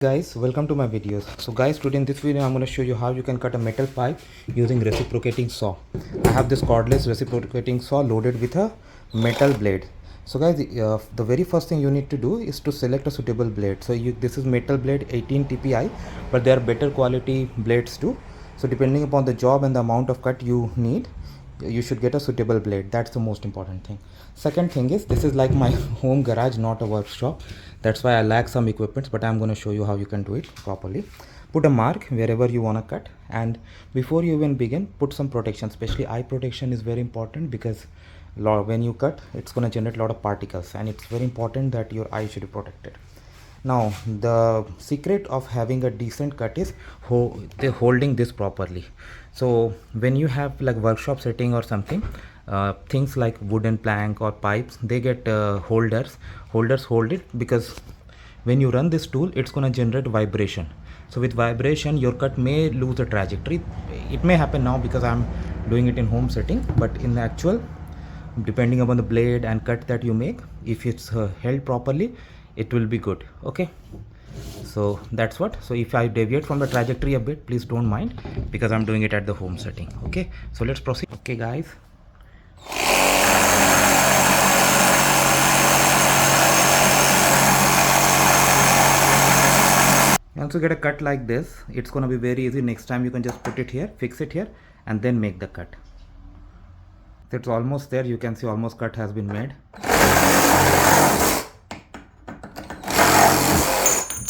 Guys, welcome to my videos. So guys, today in this video I'm going to show you how you can cut a metal pipe using reciprocating saw. I have this cordless reciprocating saw loaded with a metal blade. So guys, the very first thing you need to do is to select a suitable blade. So this is metal blade 18 TPI, but there are better quality blades too. So depending upon the job and the amount of cut you need, you should get a suitable blade. That's the most important thing. Second thing is, this is like my home garage, not a workshop. That's why I lack some equipment, but I'm going to show you how you can do it properly. Put a mark wherever you want to cut, and before you even begin, put some protection. Especially eye protection is very important, because when you cut, it's going to generate a lot of particles, and it's very important that your eye should be protected. Now the secret of having a decent cut is holding this properly. So when you have like workshop setting or something, things like wooden plank or pipes, they get holders hold it, because when you run this tool, it's going to generate vibration. So with vibration, your cut may lose the trajectory. It may happen now because I'm doing it in home setting, but in the actual, depending upon the blade and cut that you make, if it's held properly, it will be good. Okay, so that's what. So if I deviate from the trajectory a bit, please don't mind, because I'm doing it at the home setting. Okay, so let's proceed. Okay guys, you also get a cut like this. It's gonna be very easy. Next time you can just put it here, fix it here, and then make the cut. It's almost there. You can see almost cut has been made.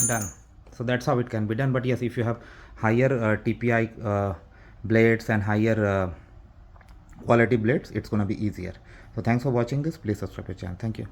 Done. So that's how it can be done. But yes, if you have higher TPI blades and higher quality blades, it's gonna be easier. So thanks for watching this. Please subscribe to the channel. Thank you.